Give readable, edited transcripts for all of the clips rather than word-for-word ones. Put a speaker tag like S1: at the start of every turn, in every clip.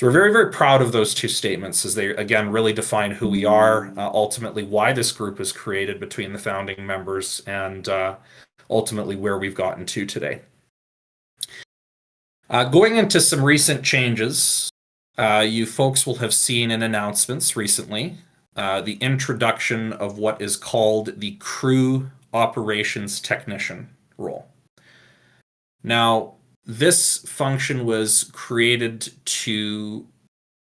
S1: So we're very, very proud of those two statements as they, again, really define who we are, ultimately why this group was created between the founding members, and ultimately where we've gotten to today. Going into some recent changes, you folks will have seen in announcements recently the introduction of what is called the crew operations technician role. Now, this function was created to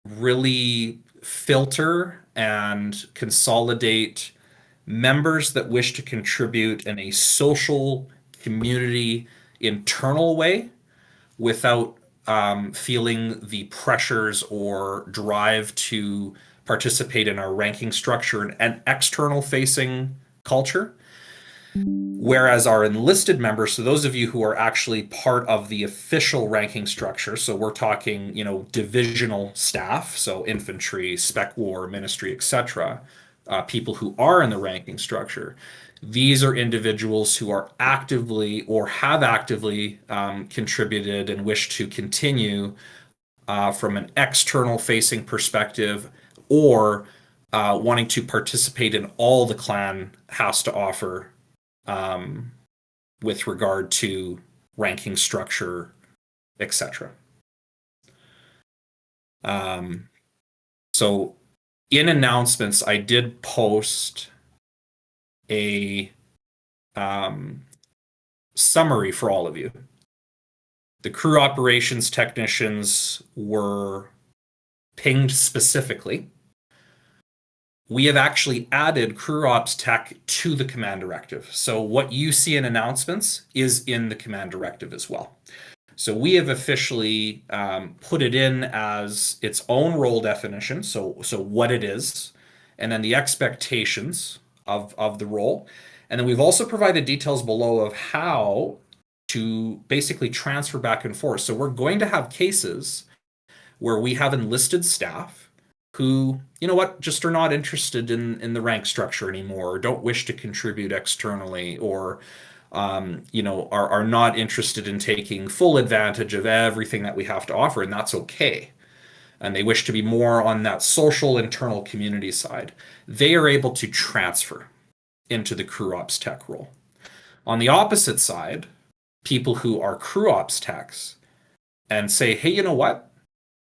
S1: really filter and consolidate members that wish to contribute in a social, community, internal way without feeling the pressures or drive to participate in our ranking structure and an external facing culture. Whereas our enlisted members, so those of you who are actually part of the official ranking structure, so we're talking, divisional staff, so infantry, spec war, ministry, etc., people who are in the ranking structure, these are individuals who are actively or have actively contributed and wish to continue from an external facing perspective, or wanting to participate in all the clan has to offer with regard to ranking structure, etc. So in announcements, I did post a summary for all of you. The crew operations technicians were pinged specifically. We have actually added crew ops tech to the command directive. So what you see in announcements is in the command directive as well. So we have officially put it in as its own role definition, so what it is, and then the expectations of the role. And then we've also provided details below of how to basically transfer back and forth. So we're going to have cases where we have enlisted staff who, just are not interested in the rank structure anymore, or don't wish to contribute externally, or are not interested in taking full advantage of everything that we have to offer, and that's okay. And they wish to be more on that social internal community side. They are able to transfer into the crew ops tech role. On the opposite side, people who are crew ops techs and say, hey, you know what?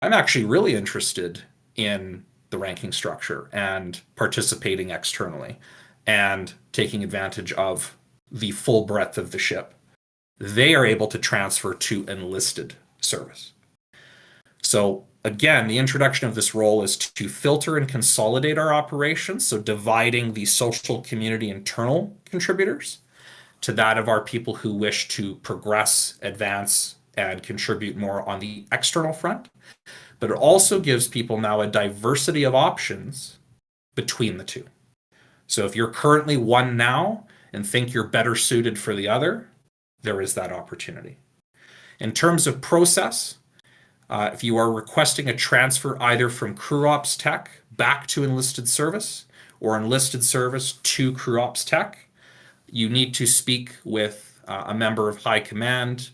S1: I'm actually really interested in the ranking structure and participating externally and taking advantage of the full breadth of the ship. They are able to transfer to enlisted service. So again, the introduction of this role is to filter and consolidate our operations, so dividing the social community internal contributors to that of our people who wish to progress, advance, and contribute more on the external front. But it also gives people now a diversity of options between the two. So if you're currently one now and think you're better suited for the other, there is that opportunity. In terms of process, if you are requesting a transfer either from crew ops tech back to enlisted service or enlisted service to crew ops tech, you need to speak with a member of high command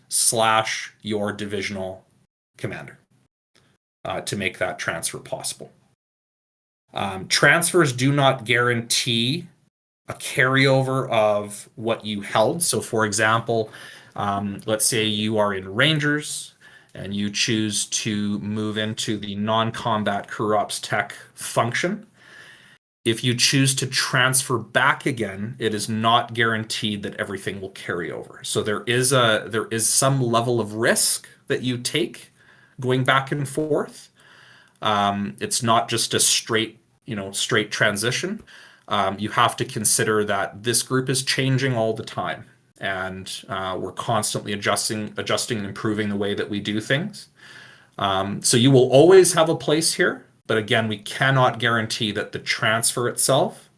S1: / your divisional commander to make that transfer possible. Transfers do not guarantee a carryover of what you held. So for example, let's say you are in Rangers and you choose to move into the non-combat crew ops tech function. If you choose to transfer back again, it is not guaranteed that everything will carry over. So there is some level of risk that you take going back and forth. It's not just a straight transition. You have to consider that this group is changing all the time, and we're constantly adjusting and improving the way that we do things. So you will always have a place here, but again, we cannot guarantee that the transfer itself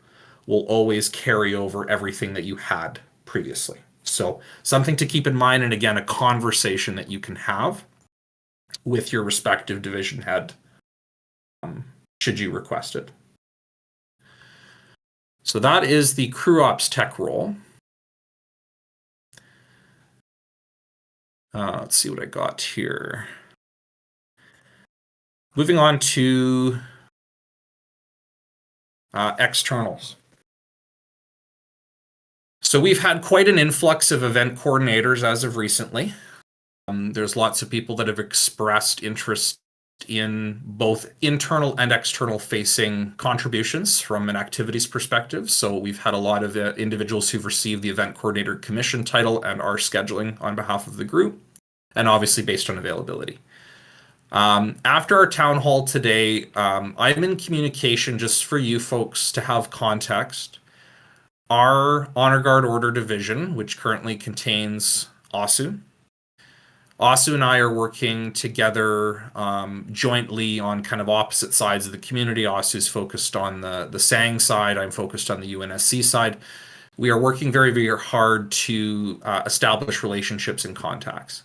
S1: will always carry over everything that you had previously. So something to keep in mind, and again, a conversation that you can have with your respective division head should you request it. So that is the crew ops tech role. Let's see what I got here. Moving on to externals. So we've had quite an influx of event coordinators as of recently. There's lots of people that have expressed interest in both internal and external facing contributions from an activities perspective. So we've had a lot of individuals who've received the event coordinator commission title and are scheduling on behalf of the group, and obviously based on availability. After our town hall today, I'm in communication just for you folks to have context. Our Honor Guard Order Division, which currently contains Asu and I are working together jointly on kind of opposite sides of the community. Asu's focused on the Sang side. I'm focused on the UNSC side. We are working very, very hard to establish relationships and contacts.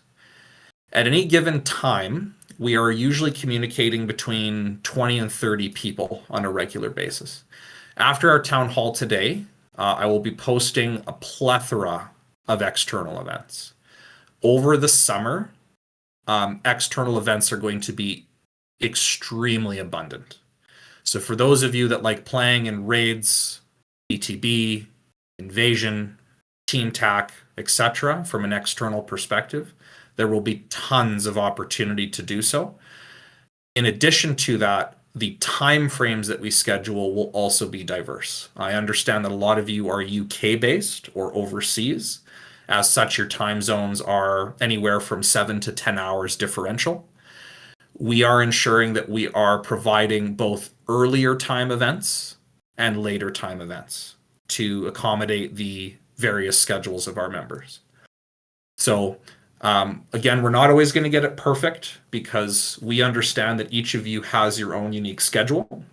S1: At any given time, we are usually communicating between 20 and 30 people on a regular basis. After our town hall today, I will be posting a plethora of external events. Over the summer, external events are going to be extremely abundant. So for those of you that like playing in raids, BTB, invasion, team tac, etc., from an external perspective, there will be tons of opportunity to do so. In addition to that, the time frames that we schedule will also be diverse. I understand that a lot of you are UK based or overseas. As such, your time zones are anywhere from 7 to 10 hours differential. We are ensuring that we are providing both earlier time events and later time events to accommodate the various schedules of our members. So again, we're not always going to get it perfect because we understand that each of you has your own unique schedule,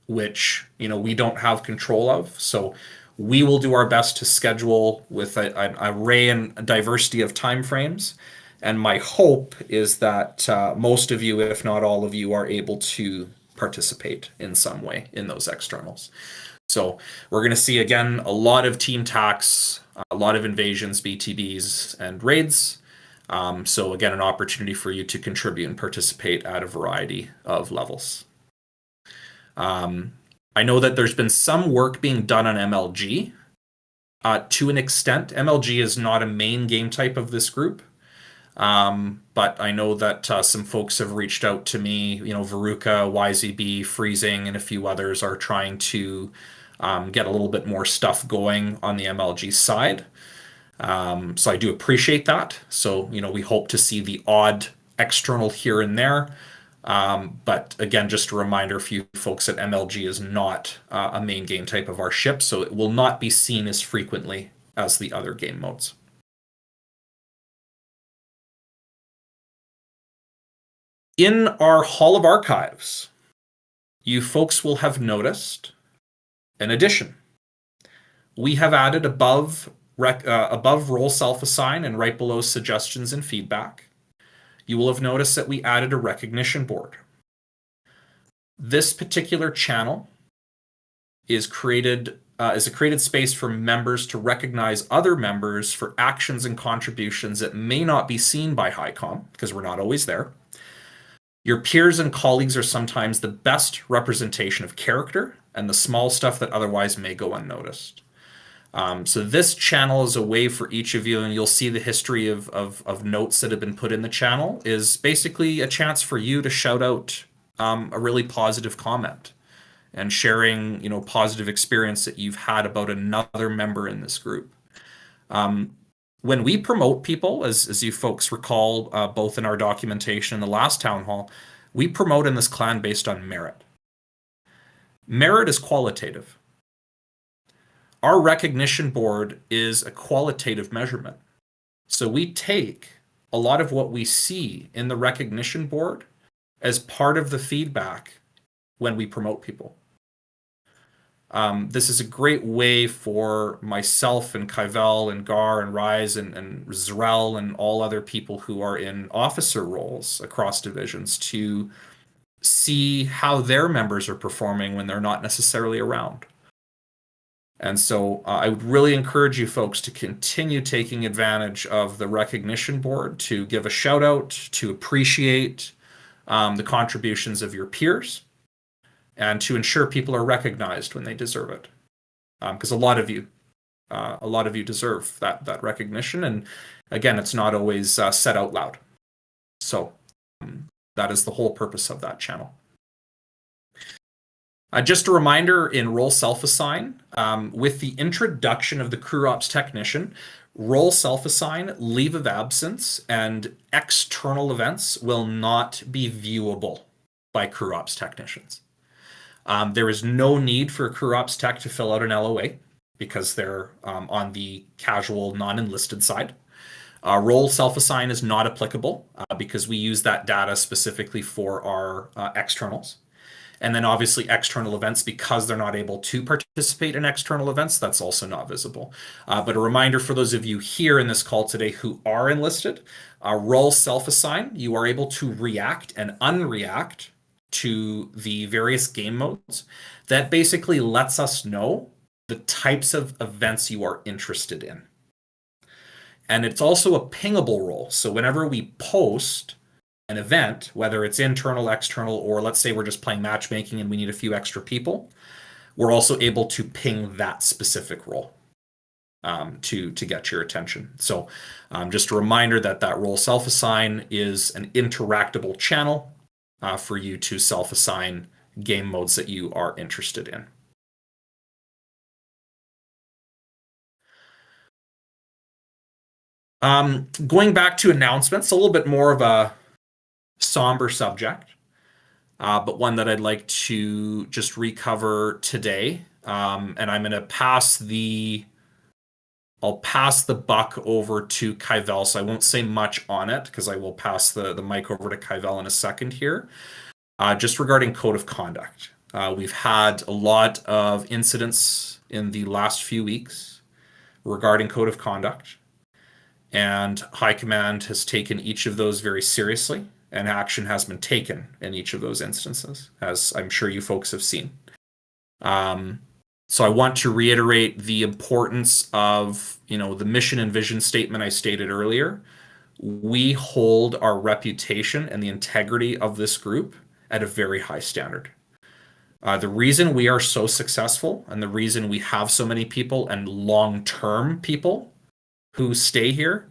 S1: which we don't have control of. So we will do our best to schedule with an array and a diversity of timeframes. And my hope is that most of you, if not all of you, are able to participate in some way in those externals. So we're going to see, again, a lot of team tacs, a lot of invasions, BTBs, and raids. So again, an opportunity for you to contribute and participate at a variety of levels. I know that there's been some work being done on MLG. To an extent, MLG is not a main game type of this group. But I know that some folks have reached out to me, Veruca, YZB, Freezing, and a few others are trying to get a little bit more stuff going on the MLG side. So I do appreciate that. So, we hope to see the odd external here and there. But again, just a reminder for you folks that MLG is not a main game type of our ship, so it will not be seen as frequently as the other game modes. In our Hall of Archives, you folks will have noticed an addition. We have added above role self-assign and right below suggestions and feedback. You will have noticed that we added a recognition board. This particular channel is a created space for members to recognize other members for actions and contributions that may not be seen by HighCom because we're not always there. Your peers and colleagues are sometimes the best representation of character and the small stuff that otherwise may go unnoticed. So this channel is a way for each of you, and you'll see the history of notes that have been put in the channel, is basically a chance for you to shout out a really positive comment and sharing, positive experience that you've had about another member in this group. When we promote people, as you folks recall, both in our documentation and the last town hall, we promote in this clan based on merit. Merit is qualitative. Our recognition board is a qualitative measurement. So we take a lot of what we see in the recognition board as part of the feedback when we promote people. This is a great way for myself and Kaivel and Gar and Rise and Zrel and all other people who are in officer roles across divisions to see how their members are performing when they're not necessarily around. And so I would really encourage you folks to continue taking advantage of the recognition board to give a shout out, to appreciate the contributions of your peers, and to ensure people are recognized when they deserve it. Because a lot of you deserve that recognition, and again, it's not always said out loud. So that is the whole purpose of that channel. Just a reminder in role self-assign, with the introduction of the crew ops technician, role self-assign, leave of absence, and external events will not be viewable by crew ops technicians. There is no need for a crew ops tech to fill out an LOA because they're on the casual non-enlisted side. Role self-assign is not applicable because we use that data specifically for our externals. And then obviously external events, because they're not able to participate in external events, that's also not visible. But a reminder for those of you here in this call today who are enlisted, role self-assign, you are able to react and unreact to the various game modes. That basically lets us know the types of events you are interested in. And it's also a pingable role. So whenever we post an event, whether it's internal, external, or let's say we're just playing matchmaking and we need a few extra people, we're also able to ping that specific role to get your attention. So just a reminder that role self-assign is an interactable channel for you to self-assign game modes that you are interested in. Going back to announcements, a little bit more of a somber subject, but one that I'd like to just recover today. And I'm going to pass the buck over to Kaivel, so I won't say much on it because I will pass the mic over to Kaivel in a second here. Just regarding code of conduct. We've had a lot of incidents in the last few weeks regarding code of conduct, and High Command has taken each of those very seriously, and action has been taken in each of those instances, as I'm sure you folks have seen. So I want to reiterate the importance of, the mission and vision statement I stated earlier. We hold our reputation and the integrity of this group at a very high standard. The reason we are so successful and the reason we have so many people and long-term people who stay here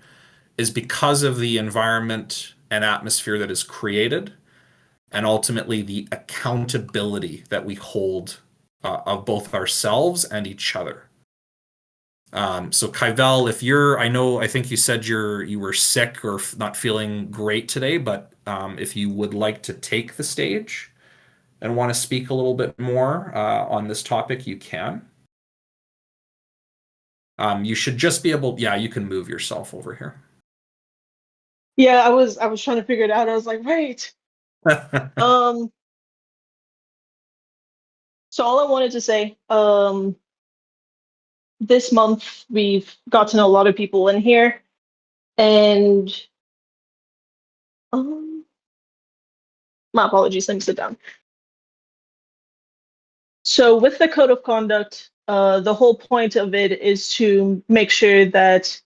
S1: is because of the environment and atmosphere that is created, and ultimately the accountability that we hold of both ourselves and each other. So Kaivel, I think you said you were sick or not feeling great today, but if you would like to take the stage and want to speak a little bit more on this topic, you can. You should just be able, you can move yourself over here.
S2: Yeah, I was trying to figure it out. I was like, wait. So all I wanted to say, this month we've got to know a lot of people in here, and my apologies, let me sit down. So with the code of conduct, the whole point of it is to make sure that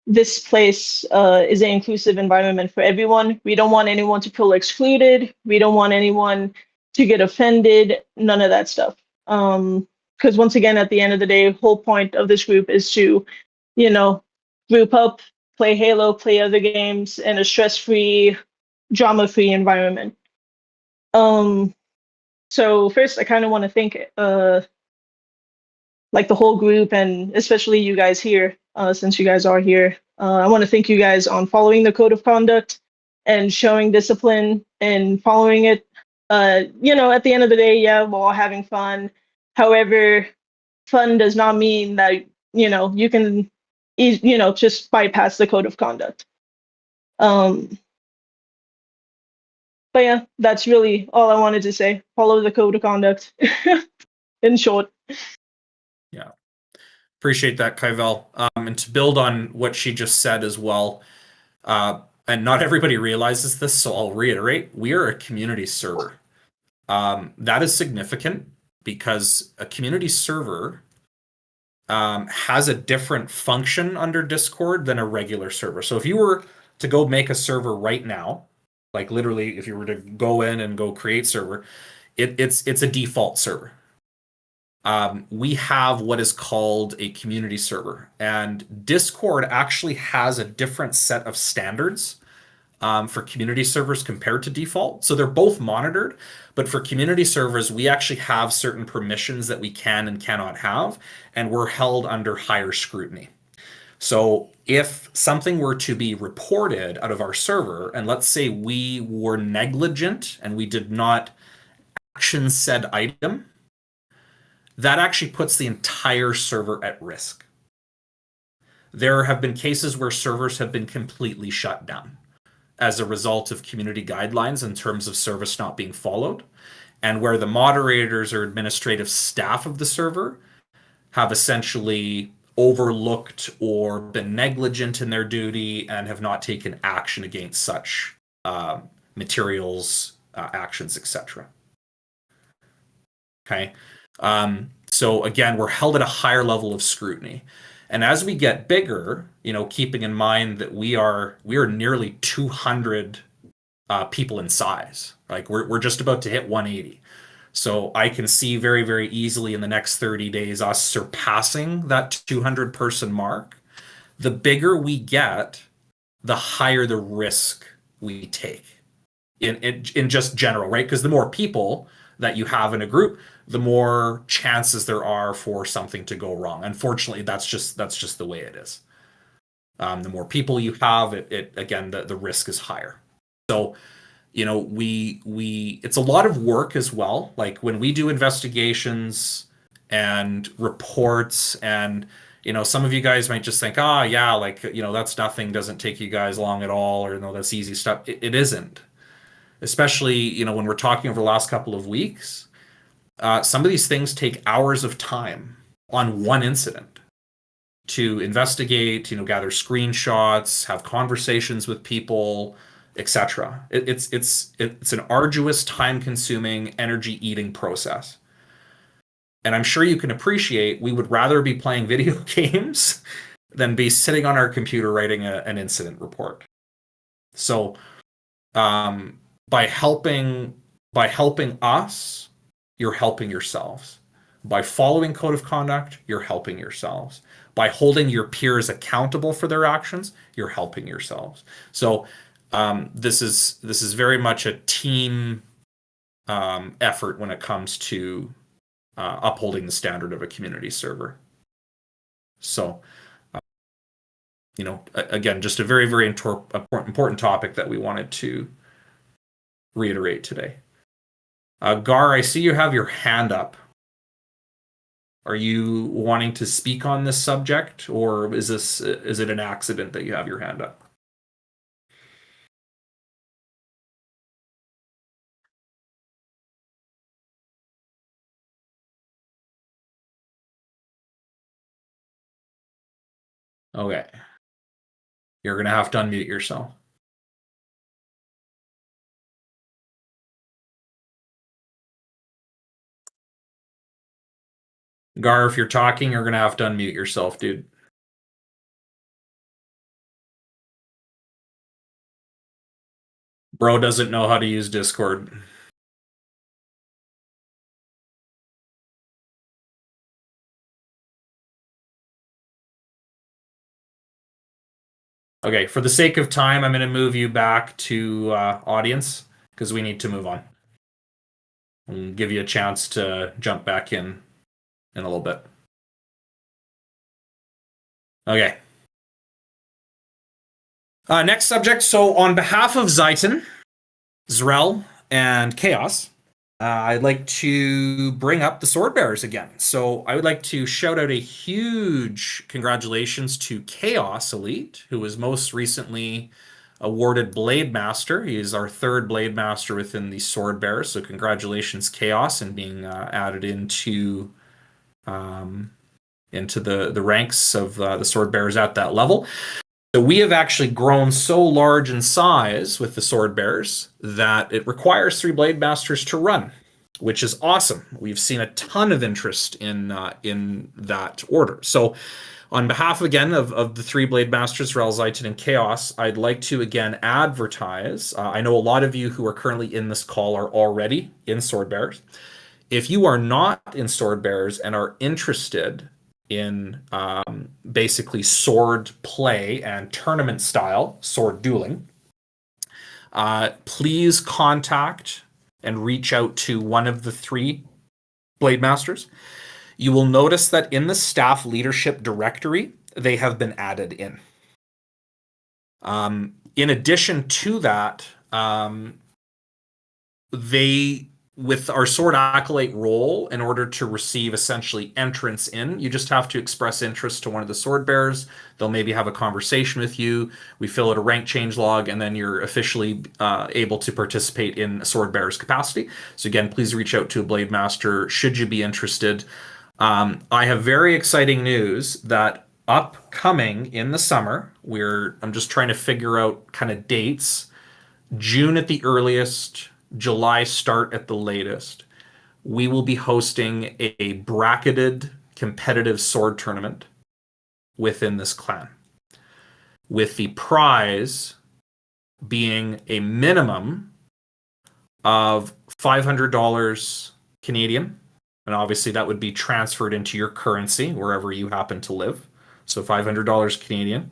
S2: this place is an inclusive environment for everyone. We don't want anyone to feel excluded. We don't want anyone to get offended, none of that stuff. Because once again, at the end of the day, whole point of this group is to, group up, play Halo, play other games in a stress-free, drama-free environment. So first, I kind of want to thank like the whole group, and especially you guys here, since you guys are here. I want to thank you guys on following the code of conduct and showing discipline and following it. At the end of the day, yeah, we're all having fun. However, fun does not mean that, you can, just bypass the code of conduct. But yeah, that's really all I wanted to say. Follow the code of conduct in short.
S1: Yeah. Appreciate that, Kaivel. And to build on what she just said as well, and not everybody realizes this, so I'll reiterate, we are a community server. That is significant because a community server has a different function under Discord than a regular server. So if you were to go make a server right now Like literally, if you were to go in and go create server, it's a default server. We have what is called a community server, and Discord actually has a different set of standards for community servers compared to default. So they're both monitored, but for community servers, we actually have certain permissions that we can and cannot have, and we're held under higher scrutiny. So if something were to be reported out of our server, and let's say we were negligent and we did not action said item, that actually puts the entire server at risk. There have been cases where servers have been completely shut down as a result of community guidelines in terms of service not being followed, and where the moderators or administrative staff of the server have essentially overlooked or been negligent in their duty and have not taken action against such materials, actions, etc. Okay. So again, we're held at a higher level of scrutiny. And as we get bigger, keeping in mind that we are nearly 200 people in size. Like we're just about to hit 180. So I can see very, very easily in the next 30 days us surpassing that 200 person mark. The bigger we get, the higher the risk we take in just general, right? Because the more people that you have in a group, the more chances there are for something to go wrong. Unfortunately, that's just the way it is. The more people you have, it again the risk is higher. So, we it's a lot of work as well. Like when we do investigations and reports, and some of you guys might just think, yeah, like that's nothing, doesn't take you guys long at all, or no, that's easy stuff. It isn't. Especially when we're talking over the last couple of weeks. Some of these things take hours of time on one incident to investigate, gather screenshots, have conversations with people, etc. It's an arduous, time-consuming, energy-eating process. And I'm sure you can appreciate we would rather be playing video games than be sitting on our computer writing an incident report. So by helping us, you're helping yourselves. By following code of conduct, you're helping yourselves. By holding your peers accountable for their actions, you're helping yourselves. So this is very much a team effort when it comes to upholding the standard of a community server. So again, just a very, very important topic that we wanted to reiterate today. Gar, I see you have your hand up. Are you wanting to speak on this subject, or is it an accident that you have your hand up? Okay. You're going to have to unmute yourself. Gar, if you're talking, you're going to have to unmute yourself, dude. Bro doesn't know how to use Discord. Okay, for the sake of time, I'm going to move you back to audience because we need to move on. And give you a chance to jump back in a little bit. Okay. Next subject. So on behalf of Zaitan, Zrel, and Chaos, I'd like to bring up the Sword Bearers again. So I would like to shout out a huge congratulations to Chaos Elite, who was most recently awarded Blade Master. He is our third Blade Master within the Sword Bearers. So congratulations, Chaos, and being added into the ranks of the Sword Bearers at that level. So we have actually grown so large in size with the Sword Bearers that it requires 3 Blade Masters to run, which is awesome. We've seen a ton of interest in that order. So On behalf again of the three Blade Masters, Relzaitin and Chaos, I'd like to again advertise. I know a lot of you who are currently in this call are already in Sword Bearers. If you are not in Sword Bearers and are interested in basically sword play and tournament style sword dueling, please contact and reach out to one of the three Blade Masters. You will notice that in the staff leadership directory, they have been added in. In addition to that, with our Sword Acolyte role, in order to receive essentially entrance in, you just have to express interest to one of the Sword Bearers. They'll maybe have a conversation with you. We fill out a rank change log, and then you're officially able to participate in a Sword Bearer's capacity. So again, please reach out to a Blade Master should you be interested. I have very exciting news that upcoming in the summer, I'm just trying to figure out kind of dates. June at the earliest, July start at the latest. We will be hosting a bracketed competitive sword tournament within this clan, with the prize being a minimum of $500 Canadian. And obviously that would be transferred into your currency wherever you happen to live. So $500 Canadian.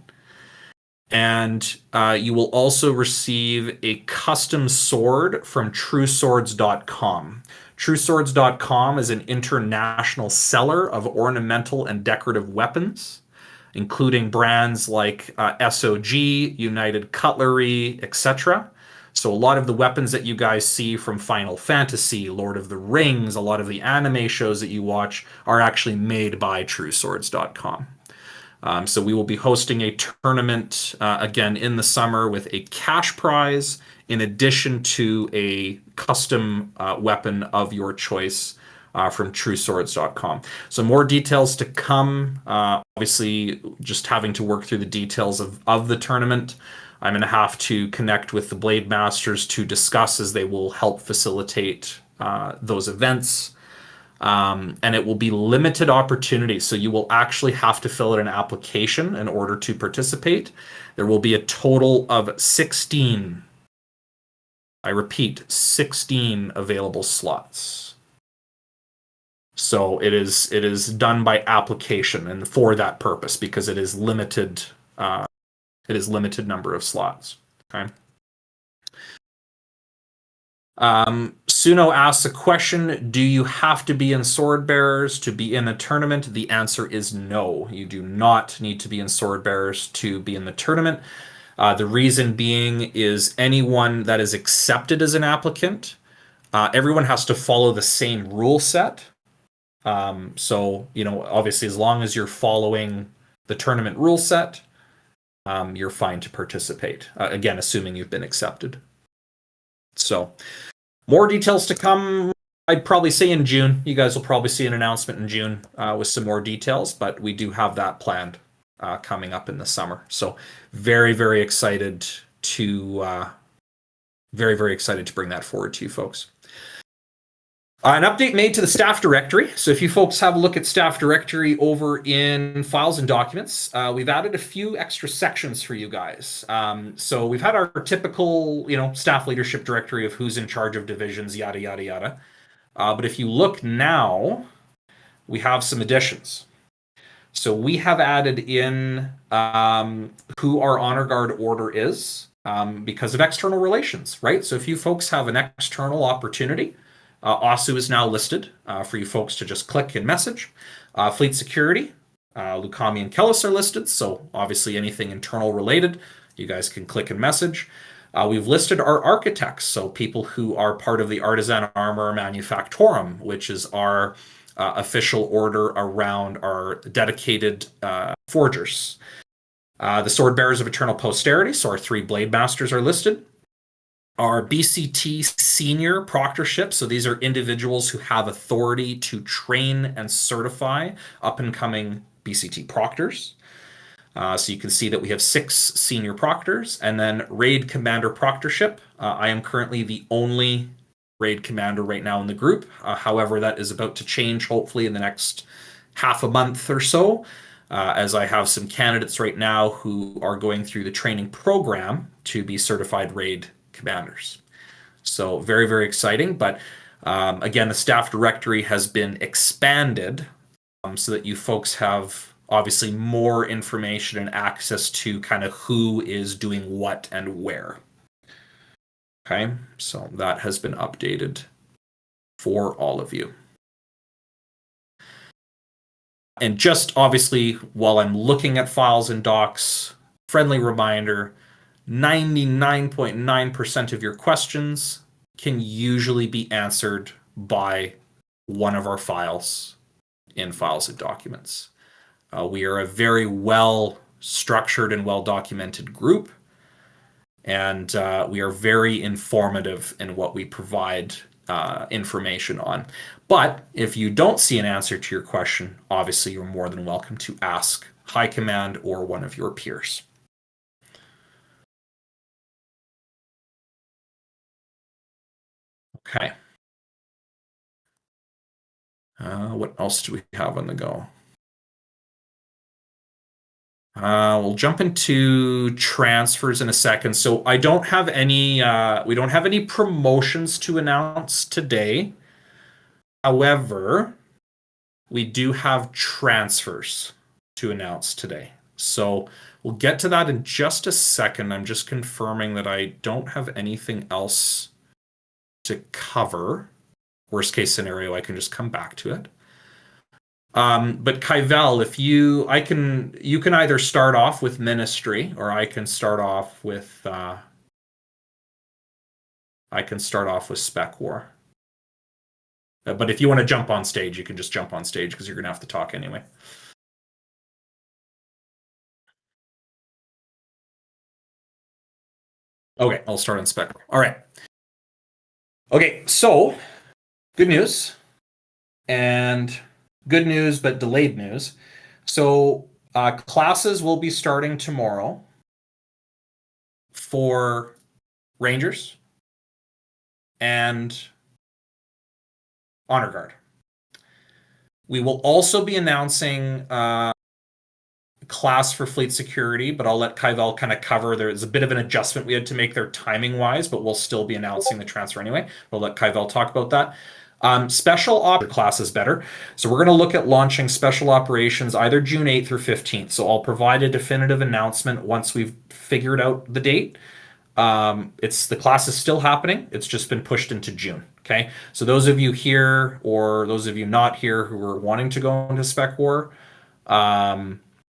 S1: And you will also receive a custom sword from TrueSwords.com. TrueSwords.com is an international seller of ornamental and decorative weapons, including brands like SOG, United Cutlery, etc. So a lot of the weapons that you guys see from Final Fantasy, Lord of the Rings, a lot of the anime shows that you watch are actually made by TrueSwords.com. So we will be hosting a tournament again in the summer with a cash prize in addition to a custom weapon of your choice from TrueSwords.com. So more details to come. Obviously, just having to work through the details of the tournament. I'm going to have to connect with the Blade Masters to discuss, as they will help facilitate those events. And it will be limited opportunity. So you will actually have to fill out an application in order to participate. There will be a total of 16, I repeat, 16 available slots. So it is done by application and for that purpose, because it is limited number of slots. Okay. Suno asks a question: do you have to be in Sword Bearers to be in a tournament? The answer is no. You do not need to be in Sword Bearers to be in the tournament. The reason being is anyone that is accepted as an applicant, everyone has to follow the same rule set. So, obviously, as long as you're following the tournament rule set, you're fine to participate. Again, assuming you've been accepted. So, more details to come. I'd probably say in June. You guys will probably see an announcement in June with some more details, but we do have that planned coming up in the summer. So, very, very excited to bring that forward to you folks. An update made to the staff directory. So if you folks have a look at staff directory over in files and documents, we've added a few extra sections for you guys. So we've had our typical, staff leadership directory of who's in charge of divisions, yada, yada, yada. But if you look now, we have some additions. So we have added in who our honor guard order is because of external relations, right? So if you folks have an external opportunity, Asu is now listed for you folks to just click and message. Fleet Security, Lukami and Kellis are listed, so obviously anything internal related, you guys can click and message. We've listed our architects, so people who are part of the Artisan Armor Manufactorum, which is our official order around our dedicated forgers. The Sword Bearers of Eternal Posterity, so our 3 Blade Masters are listed. Our BCT senior proctorship, so these are individuals who have authority to train and certify up-and-coming BCT proctors. So you can see that we have 6 senior proctors, and then raid commander proctorship. I am currently the only raid commander right now in the group. However, that is about to change hopefully in the next half a month or so. as I have some candidates right now who are going through the training program to be certified raid commanders. So very, very exciting. But again, the staff directory has been expanded so that you folks have obviously more information and access to kind of who is doing what and where. Okay, so that has been updated for all of you. And just obviously, while I'm looking at files and docs, friendly reminder, 99.9% of your questions can usually be answered by one of our files in files and documents. We are a very well structured and well documented group, and we are very informative in what we provide information on. But if you don't see an answer to your question, obviously you're more than welcome to ask High Command or one of your peers. Okay. What else do we have on the go? We'll jump into transfers in a second. So I don't have any, we don't have any promotions to announce today. However, we do have transfers to announce today. So we'll get to that in just a second. I'm just confirming that I don't have anything else to cover. Worst case scenario, I can just come back to it. But Kaivel, if you can either start off with ministry, or I can start off with spec war. But if you want to jump on stage, you can just jump on stage because you're gonna have to talk anyway. Okay, I'll start on spec war. All right. Okay, so good news, and good news, but delayed news. So classes will be starting tomorrow for Rangers and Honor Guard. We will also be announcing class for fleet security, but I'll let Kaivel kind of cover. There's a bit of an adjustment we had to make there timing wise, but we'll still be announcing the transfer anyway. We'll let Kaivel talk about that. Special op class is better. So we're going to look at launching special operations either June 8th or 15th. So I'll provide a definitive announcement once we've figured out the date. The class is still happening. It's just been pushed into June. Okay. So those of you here or those of you not here who are wanting to go into spec war,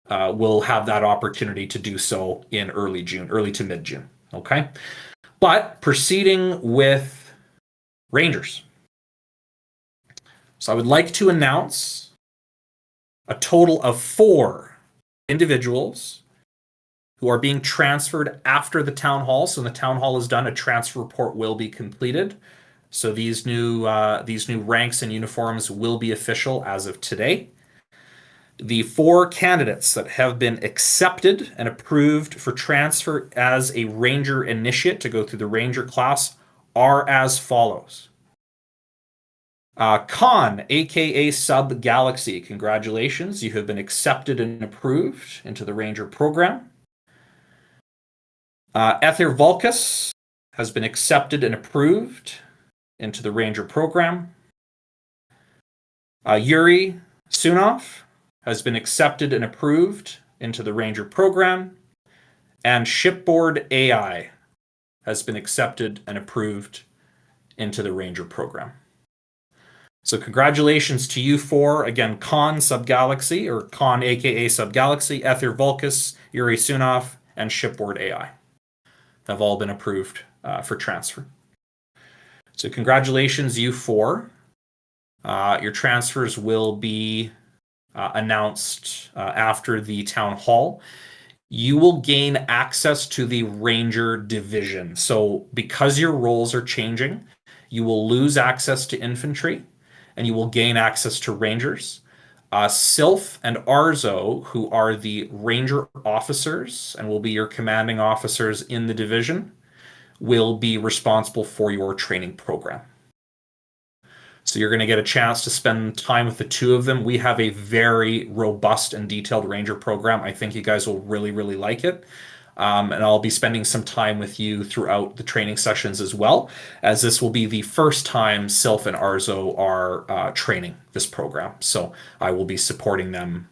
S1: will have that opportunity to do so in early June, early to mid June. Okay. But proceeding with Rangers. So I would like to announce a total of 4 individuals who are being transferred after the town hall. So when the town hall is done, a transfer report will be completed. So these new ranks and uniforms will be official as of today. The 4 candidates that have been accepted and approved for transfer as a Ranger Initiate to go through the Ranger class are as follows. Khan, aka Sub Galaxy, congratulations. You have been accepted and approved into the Ranger program. Ether Vulcus has been accepted and approved into the Ranger program. Yuri Sunov has been accepted and approved into the Ranger program. And Shipboard AI has been accepted and approved into the Ranger program. So congratulations to you 4. Again, Khan Subgalaxy, or Khan aka Subgalaxy, Ether Vulcus, Yuri Sunov, and Shipboard AI have all been approved for transfer. So congratulations, you 4. Your transfers will be announced after the town hall. You will gain access to the Ranger division. So because your roles are changing, you will lose access to infantry and you will gain access to Rangers. Sylph and Arzo, who are the Ranger officers and will be your commanding officers in the division, will be responsible for your training program. So you're going to get a chance to spend time with the two of them. We have a very robust and detailed Ranger program. I think you guys will really, really like it. And I'll be spending some time with you throughout the training sessions as well, as this will be the first time Sylph and Arzo are training this program. So I will be supporting them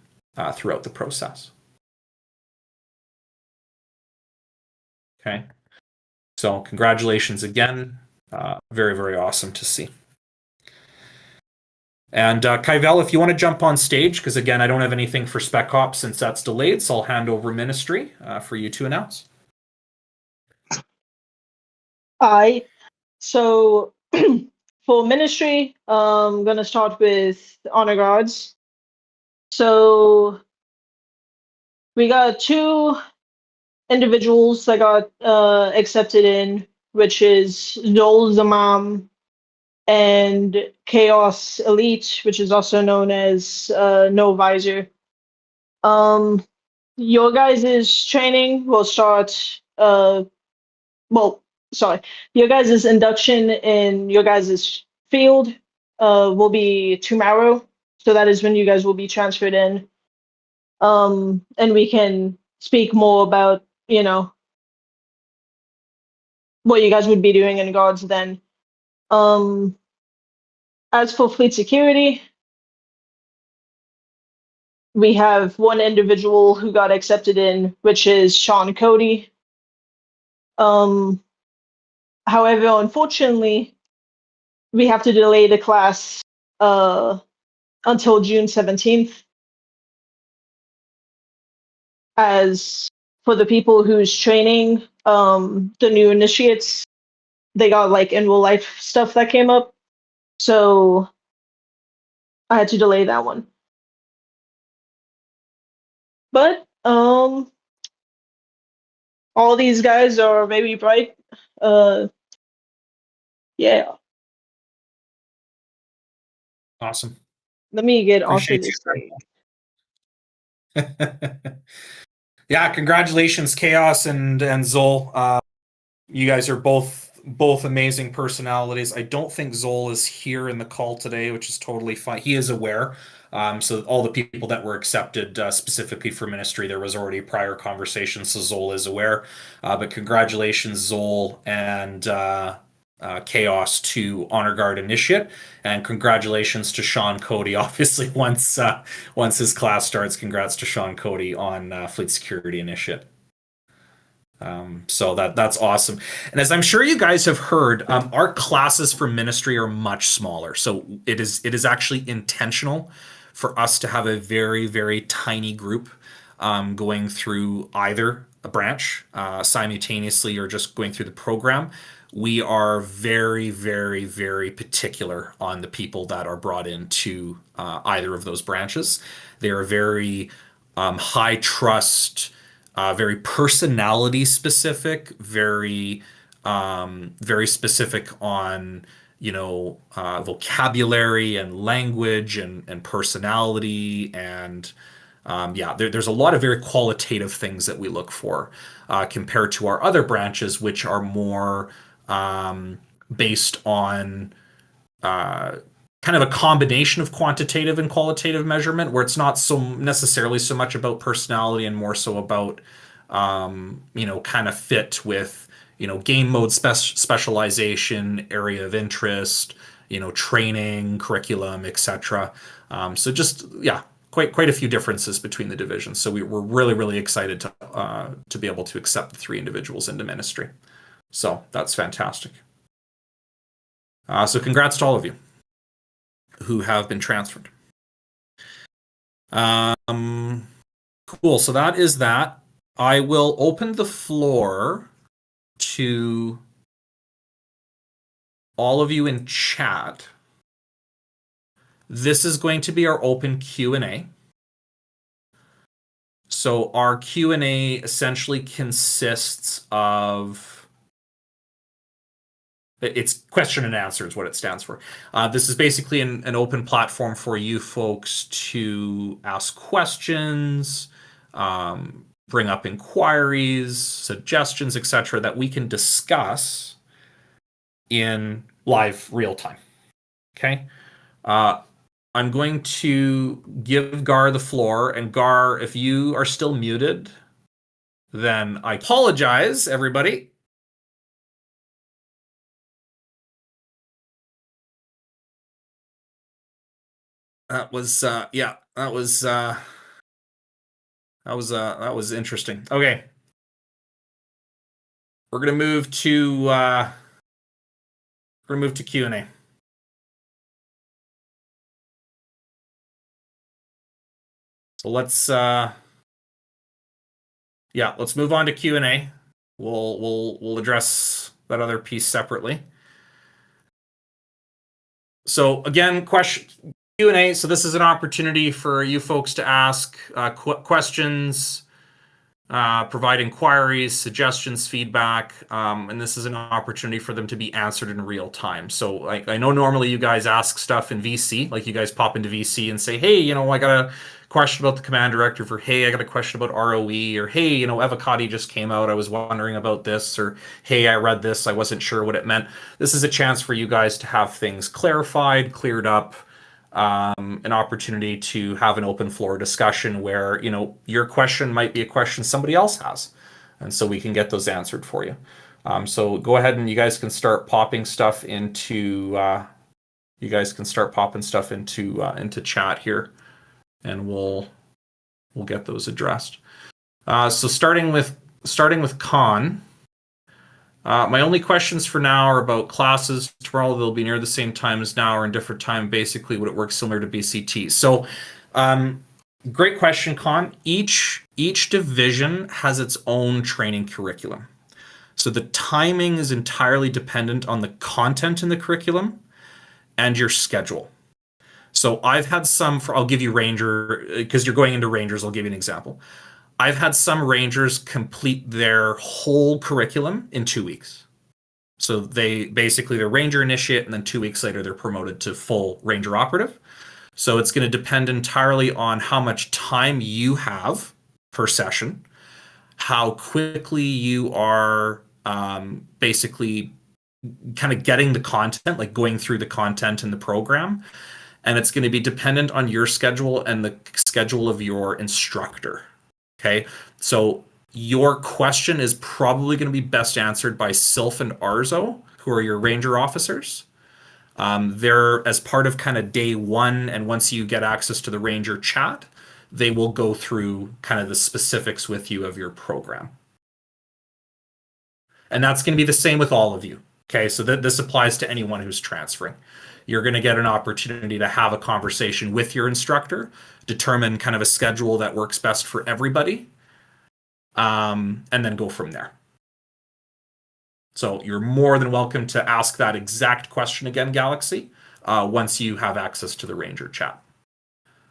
S1: throughout the process. Okay. So congratulations again. Very, very awesome to see. And Kaivel, if you want to jump on stage, because again, I don't have anything for Spec Ops since that's delayed, so I'll hand over Ministry for you to announce.
S2: Hi. So for Ministry, I'm gonna start with Honor Guards. So we got two individuals that got accepted in, which is Zol Zamam and Chaos Elite, which is also known as No Visor. Your guys' training will start. Your guys' induction in your guys' field will be tomorrow. So that is when you guys will be transferred in. And we can speak more about, what you guys would be doing in guards then. As for fleet security, we have one individual who got accepted in, which is Sean Cody. However, unfortunately, we have to delay the class until June 17th. As for the people who's training, the new initiates, they got like in real life stuff that came up. So I had to delay that one. But all these guys are very bright. Yeah.
S1: Awesome.
S2: Let me get onto
S1: Appreciate
S2: this thing.
S1: you. Yeah, congratulations, Chaos and Zol. You guys are both amazing personalities. I don't think Zol is here in the call today, which is totally fine. He is aware. So all the people that were accepted specifically for ministry, there was already prior conversation, so Zol is aware. But congratulations, Zol and Chaos to Honor Guard Initiate, and congratulations to Sean Cody. Obviously, once his class starts, congrats to Sean Cody on Fleet Security Initiate. So that's awesome. And as I'm sure you guys have heard, our classes for ministry are much smaller. So it is actually intentional for us to have a very, very tiny group going through either a branch simultaneously or just going through the program. We are very, very, very particular on the people that are brought into either of those branches. They are very high trust, very personality specific, very specific on vocabulary and language and personality and there's a lot of very qualitative things that we look for compared to our other branches, which are more based on kind of a combination of quantitative and qualitative measurement, where it's not so necessarily so much about personality and more so about kind of fit with game mode specialization, area of interest, training, curriculum, etc. So just quite a few differences between the divisions. So we're really, really excited to be able to accept the 3 individuals into ministry. So that's fantastic. So congrats to all of you who have been transferred. Cool. So that is that. I will open the floor to all of you in chat. This is going to be our open Q&A. So our Q&A essentially consists of it's question and answer is what it stands for. This is basically an open platform for you folks to ask questions, bring up inquiries, suggestions, etc., that we can discuss in live real time. Okay. Uh, I'm going to give Gar the floor, and Gar, if you are still muted, then I apologize, everybody. That was yeah, that was interesting. Okay. We're gonna move to Q&A. So let's move on to Q&A. We'll address that other piece separately. So again, Q&A. So this is an opportunity for you folks to ask questions, provide inquiries, suggestions, feedback, and this is an opportunity for them to be answered in real time. So like, I know normally you guys ask stuff in VC, like you guys pop into VC and say, hey, I got a question about the command directive, or hey, I got a question about ROE, or hey, Evocati just came out, I was wondering about this, or hey, I read this, I wasn't sure what it meant. This is a chance for you guys to have things clarified, cleared up, an opportunity to have an open floor discussion where your question might be a question somebody else has, and so we can get those answered for you. So go ahead and you guys can start popping stuff into into chat here, and we'll get those addressed. So starting with Con. My only questions for now are about classes. Tomorrow they'll be near the same time as now or in different time. Basically, would it work similar to BCT? So, great question, Con. Each division has its own training curriculum. So the timing is entirely dependent on the content in the curriculum and your schedule. So I've had I'll give you Ranger, because you're going into Rangers, I'll give you an example. I've had some Rangers complete their whole curriculum in 2 weeks. So they're Ranger initiate, and then 2 weeks later they're promoted to full Ranger operative. So it's going to depend entirely on how much time you have per session, how quickly you are basically kind of getting the content, like going through the content in the program. And it's going to be dependent on your schedule and the schedule of your instructor. Okay, so your question is probably going to be best answered by Sylph and Arzo, who are your Ranger officers. They're as part of kind of day one, and once you get access to the Ranger chat, they will go through kind of the specifics with you of your program. And that's going to be the same with all of you. Okay, so this applies to anyone who's transferring. You're going to get an opportunity to have a conversation with your instructor, determine kind of a schedule that works best for everybody, and then go from there. So you're more than welcome to ask that exact question again, Galaxy, once you have access to the Ranger chat.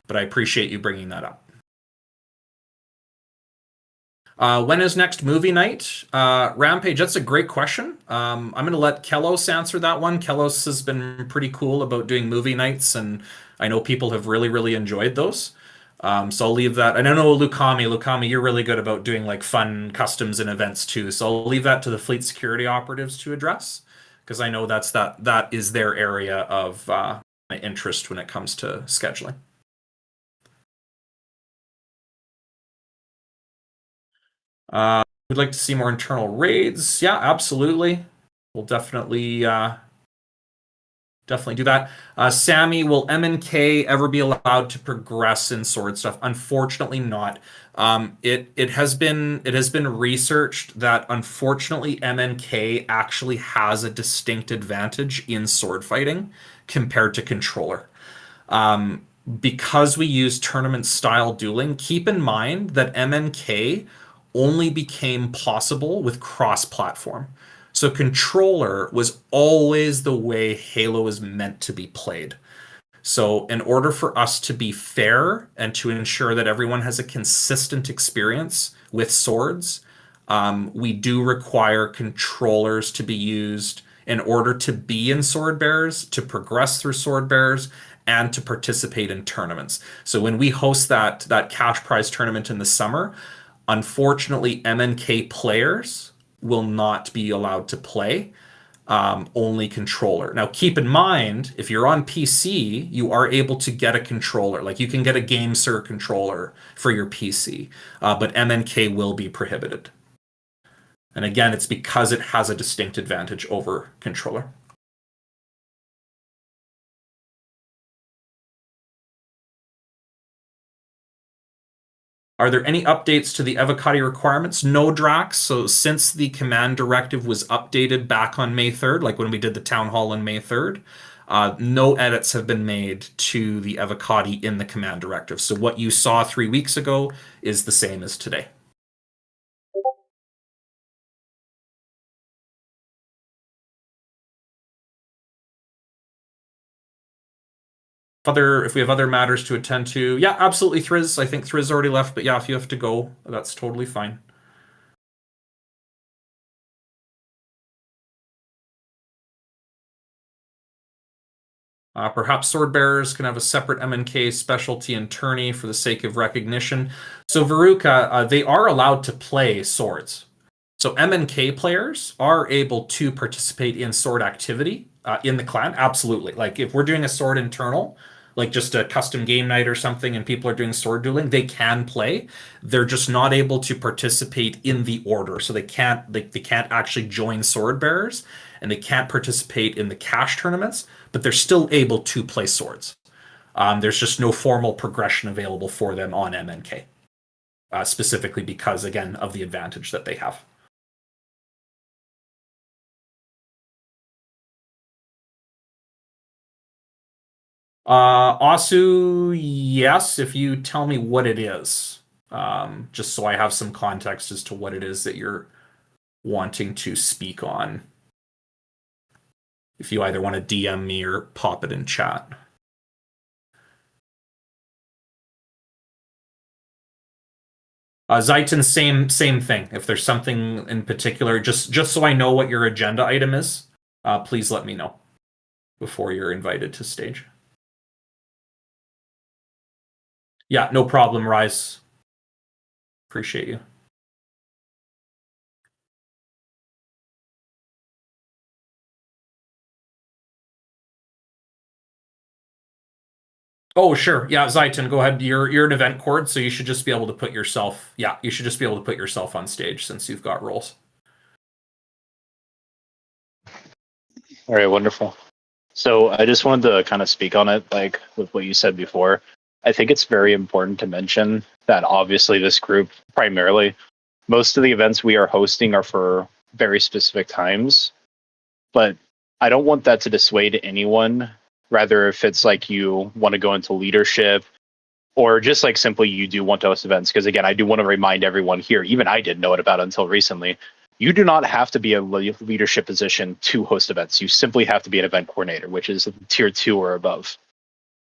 S1: But I appreciate you bringing that up. When is next movie night? Rampage, that's a great question. I'm going to let Kelos answer that one. Kelos has been pretty cool about doing movie nights, and I know people have really, really enjoyed those. So I'll leave that. And I know Lukami, you're really good about doing like fun customs and events too. So I'll leave that to the fleet security operatives to address, because I know that is their area of interest when it comes to scheduling. We'd like to see more internal raids. Yeah, absolutely. We'll definitely do that. Sammy, will MNK ever be allowed to progress in sword stuff? Unfortunately, not. It has been researched that unfortunately MNK actually has a distinct advantage in sword fighting compared to controller. Because we use tournament style dueling, keep in mind that MNK only became possible with cross-platform. So controller was always the way Halo is meant to be played. So in order for us to be fair and to ensure that everyone has a consistent experience with swords, we do require controllers to be used in order to be in sword bearers, to progress through sword bearers, and to participate in tournaments. So when we host that cash prize tournament in the summer, unfortunately, MNK players will not be allowed to play. only controller. Now, keep in mind, if you're on PC, you are able to get a controller. Like you can get a GameSir controller for your PC, but MNK will be prohibited. And again, it's because it has a distinct advantage over controller. Are there any updates to the Evocati requirements? No, Drax. So since the command directive was updated back on May 3rd, like when we did the town hall on May 3rd, no edits have been made to the Evocati in the command directive. So what you saw 3 weeks ago is the same as today. If we have other matters to attend to, yeah, absolutely, Thriz. I think Thriz already left, but yeah, if you have to go, that's totally fine. Perhaps sword bearers can have a separate MNK specialty and tourney for the sake of recognition. So Veruca, they are allowed to play swords. So MNK players are able to participate in sword activity in the clan. Absolutely. Like if we're doing a sword internal, like just a custom game night or something, and people are doing sword dueling, they can play. They're just not able to participate in the order. So they can't actually join sword bearers, and they can't participate in the cash tournaments, but they're still able to play swords. There's just no formal progression available for them on MNK, specifically because, again, of the advantage that they have. Asu, yes, if you tell me what it is, just so I have some context as to what it is that you're wanting to speak on. If you either want to DM me or pop it in chat. Zaitin, same thing. If there's something in particular, just so I know what your agenda item is, please let me know before you're invited to stage. Yeah, no problem, Rise. Appreciate you. Oh, sure. Yeah, Zaitin, go ahead. You're an event cord, so you should just be able to put yourself. Yeah, you should just be able to put yourself on stage since you've got roles.
S3: All right, wonderful. So I just wanted to kind of speak on it, like with what you said before. I think it's very important to mention that obviously this group, primarily, most of the events we are hosting are for very specific times, but I don't want that to dissuade anyone. Rather, if it's like you want to go into leadership or just like simply you do want to host events, because again, I do want to remind everyone here, even I didn't know it about it until recently. You do not have to be a leadership position to host events. You simply have to be an event coordinator, which is tier 2 or above.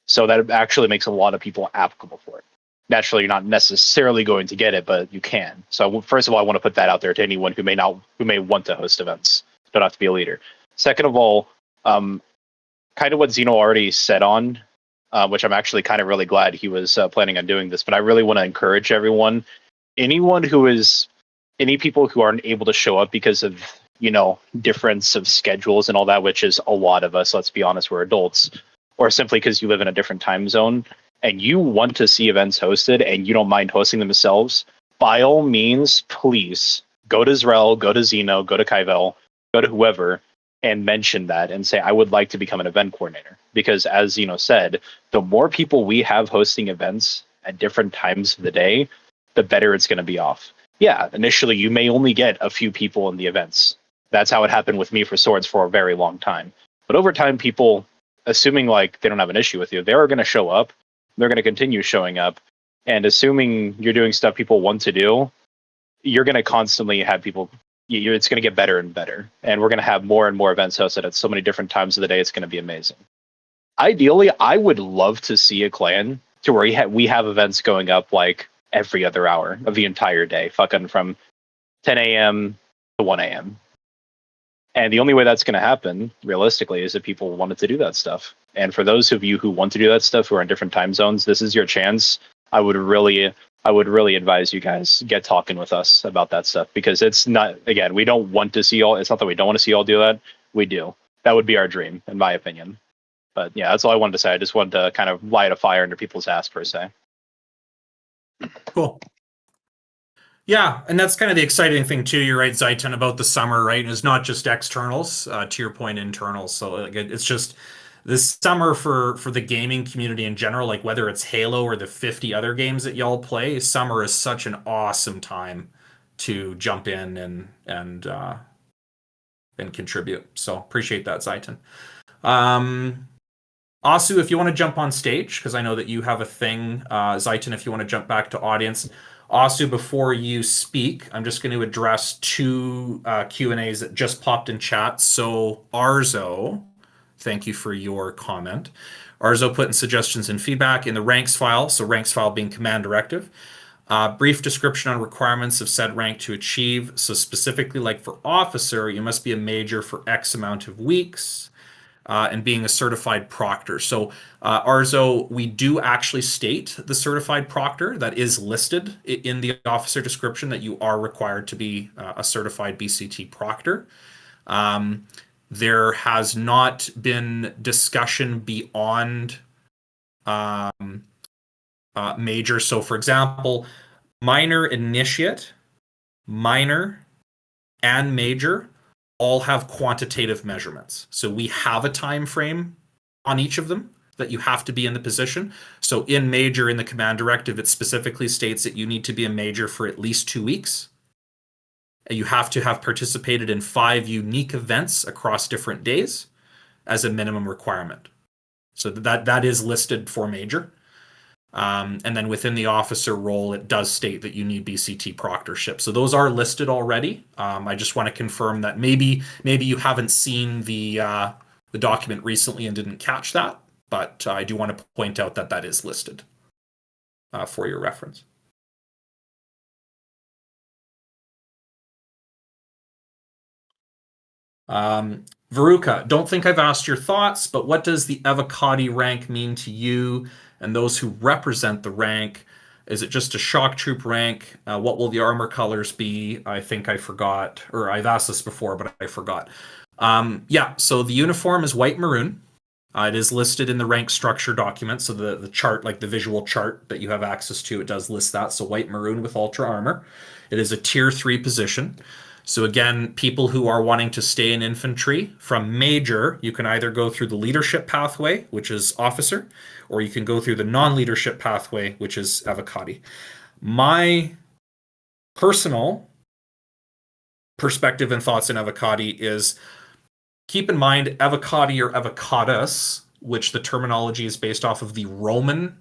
S3: So that actually makes a lot of people applicable for it. Naturally, you're not necessarily going to get it, but you can. So first of all, I want to put that out there to anyone who may want to host events. Don't have to be a leader. Second of all, kind of what Zeno already said on, which I'm actually kind of really glad he was planning on doing this, but I really want to encourage everyone, any people who aren't able to show up because of, difference of schedules and all that, which is a lot of us, let's be honest, we're adults, or simply because you live in a different time zone and you want to see events hosted and you don't mind hosting themselves, by all means, please go to Zrel, go to Zeno, go to Kaivel, go to whoever, and mention that and say, I would like to become an event coordinator. Because as Zeno said, the more people we have hosting events at different times of the day, the better it's going to be off. Yeah, initially you may only get a few people in the events. That's how it happened with me for swords for a very long time. But over time, people, assuming like they don't have an issue with you, they're going to show up. They're going to continue showing up. And assuming you're doing stuff people want to do, you're going to constantly have people, it's going to get better and better. And we're going to have more and more events hosted at so many different times of the day. It's going to be amazing. Ideally, I would love to see a clan to where we have events going up like every other hour of the entire day, fucking from 10 a.m. to 1 a.m. And the only way that's going to happen, realistically, is if people wanted to do that stuff. And for those of you who want to do that stuff, who are in different time zones, this is your chance. I would really advise you guys get talking with us about that stuff, because it's not, again, we don't want to see all, it's not that we don't want to see all do that. we do. That would be our dream, in my opinion. But yeah, that's all I wanted to say. I just wanted to kind of light a fire under people's ass, per se.
S1: Cool. Yeah, and that's kind of the exciting thing too. You're right, Zaitan, about the summer, right? It's not just externals, to your point, internals. So like, it's just this summer for the gaming community in general, like whether it's Halo or the 50 other games that y'all play, summer is such an awesome time to jump in and contribute. So appreciate that, Zaitan. Asu, if you want to jump on stage, because I know that you have a thing. Zaitan, if you want to jump back to audience. Asu, before you speak, I'm just going to address two Q&As that just popped in chat. So Arzo, thank you for your comment. Arzo put in suggestions and feedback in the ranks file, so ranks file being command directive. Brief description on requirements of said rank to achieve. So specifically, like for officer, you must be a major for X amount of weeks. And being a certified proctor. So, Arzo, we do actually state the certified proctor that is listed in the officer description that you are required to be a certified BCT proctor. There has not been discussion beyond major. So, for example, minor initiate, minor, and major all have quantitative measurements. So we have a time frame on each of them that you have to be in the position. So in major, in the command directive, it specifically states that you need to be a major for at least 2 weeks. And you have to have participated in 5 unique events across different days as a minimum requirement. So that is listed for major. And then within the officer role, it does state that you need BCT proctorship. So those are listed already. I just want to confirm that maybe you haven't seen the document recently and didn't catch that, but I do want to point out that that is listed for your reference. Veruca, don't think I've asked your thoughts, but what does the Evocati rank mean to you and those who represent the rank? Is it just a shock troop rank? What will the armor colors be? I think I forgot, or I've asked this before, but I forgot. Yeah, so the uniform is white maroon. It is listed in the rank structure document, so the chart, like the visual chart that you have access to, it does list that. So white maroon with ultra armor. It is a tier 3 position. So again, people who are wanting to stay in infantry from major, you can either go through the leadership pathway, which is officer, or you can go through the non-leadership pathway, which is Evocati. My personal perspective and thoughts in Evocati is keep in mind Evocati or Evocatus, which the terminology is based off of the Roman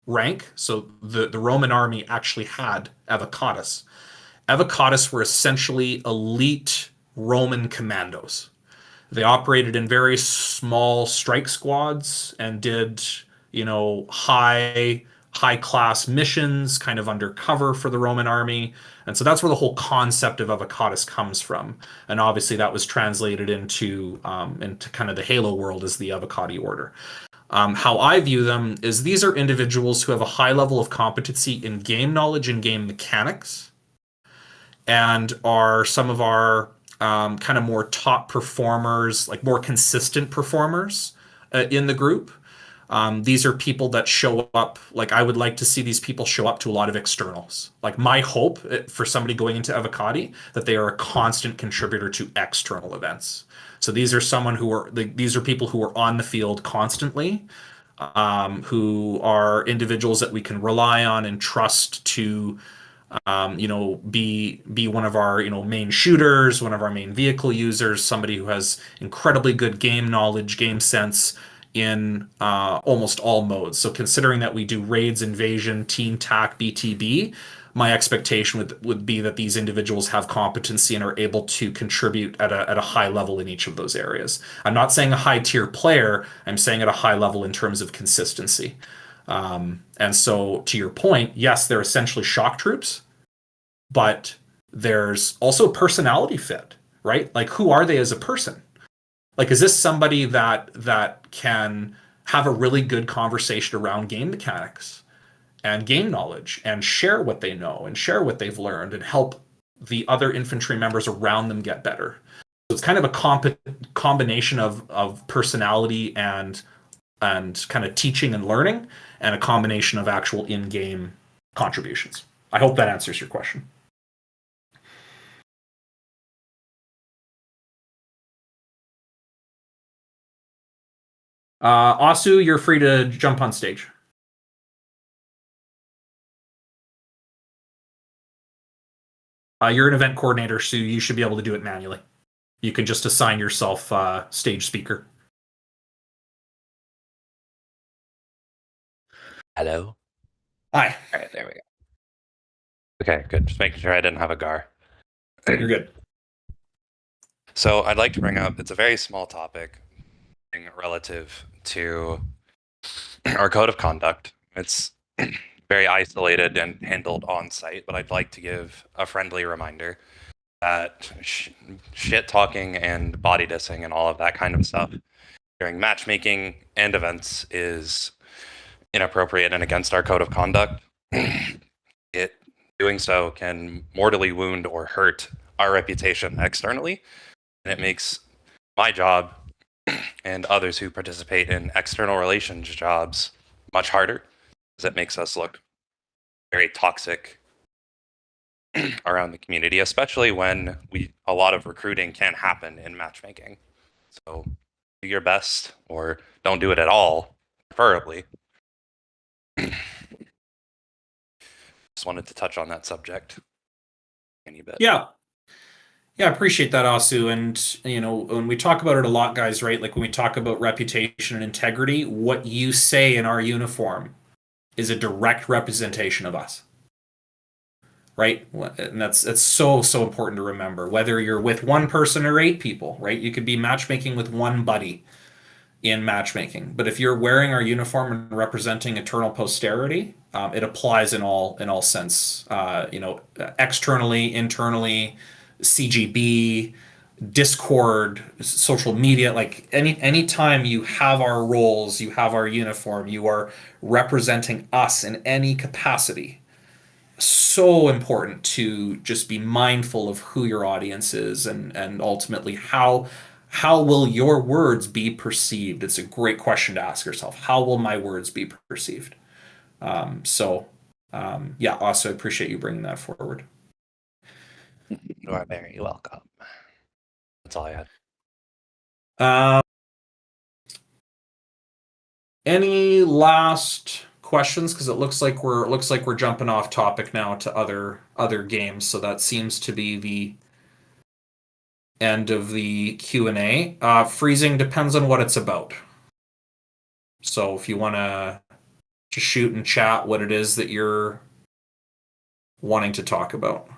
S1: rank. So the Roman army actually had Evocatus. Evocatus were essentially elite Roman commandos. They operated in very small strike squads and did, high class missions, kind of undercover for the Roman army. And so that's where the whole concept of Evocatus comes from. And obviously that was translated into kind of the Halo world as the Evocati order. How I view them is these are individuals who have a high level of competency in game knowledge and game mechanics, and are some of our kind of more top performers, like more consistent performers in the group. These are people that show up, like I would like to see these people show up to a lot of externals. Like my hope for somebody going into Evocati, that they are a constant contributor to external events. So these are these are people who are on the field constantly, who are individuals that we can rely on and trust to be one of our, main shooters, one of our main vehicle users, somebody who has incredibly good game knowledge, game sense in almost all modes. So considering that we do raids, invasion, team tac, BTB, my expectation would be that these individuals have competency and are able to contribute at a high level in each of those areas. I'm not saying a high tier player, I'm saying at a high level in terms of consistency. And so to your point, yes, they're essentially shock troops, but there's also personality fit, right? Like who are they as a person? Like, is this somebody that can have a really good conversation around game mechanics and game knowledge and share what they know and share what they've learned and help the other infantry members around them get better? it's kind of a combination of personality and kind of teaching and learning, and a combination of actual in-game contributions. I hope that answers your question. Asu, you're free to jump on stage. You're an event coordinator, so you should be able to do it manually. You can just assign yourself stage speaker.
S4: Hello.
S1: Hi.
S4: All right, there we go. Okay, good. Just making sure I didn't have a gar.
S1: You're good.
S4: So I'd like to bring up, it's a very small topic relative to our code of conduct. It's very isolated and handled on site, but I'd like to give a friendly reminder that shit talking and body dissing and all of that kind of stuff during matchmaking and events is inappropriate and against our code of conduct. It doing so can mortally wound or hurt our reputation externally, and it makes my job and others who participate in external relations jobs much harder, because it makes us look very toxic around the community, especially when a lot of recruiting can happen in matchmaking. So do your best, or don't do it at all, preferably. Just wanted to touch on that subject any bit.
S1: Yeah. Yeah, I appreciate that, Asu. And, when we talk about it a lot, guys, right? Like when we talk about reputation and integrity, what you say in our uniform is a direct representation of us. Right? And that's so important to remember. Whether you're with one person or 8 people, right? You could be matchmaking with one buddy in matchmaking. But if you're wearing our uniform and representing eternal posterity, it applies in all sense. Externally, internally, CGB, Discord, social media, like any time you have our roles, you have our uniform, you are representing us in any capacity. So important to just be mindful of who your audience is, and ultimately how will your words be perceived? It's a great question to ask yourself. How will my words be perceived? Yeah, also appreciate you bringing that forward.
S4: You are very welcome. That's all I had.
S1: Any last questions? Because it looks like we're jumping off topic now to other games. So that seems to be the end of the Q&A. Freezing depends on what it's about. So if you want to just shoot and chat what it is that you're wanting to talk about,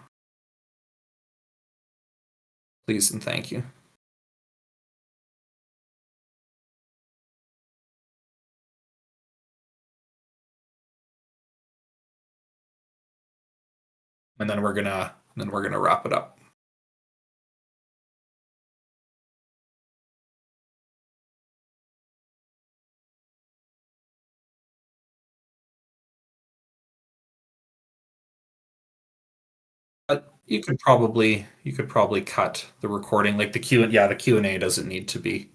S1: please and thank you. And then we're gonna wrap it up. You could probably cut the recording, like the Q&A doesn't need to be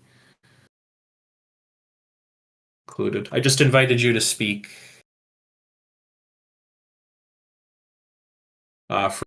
S1: included. I just invited you to speak.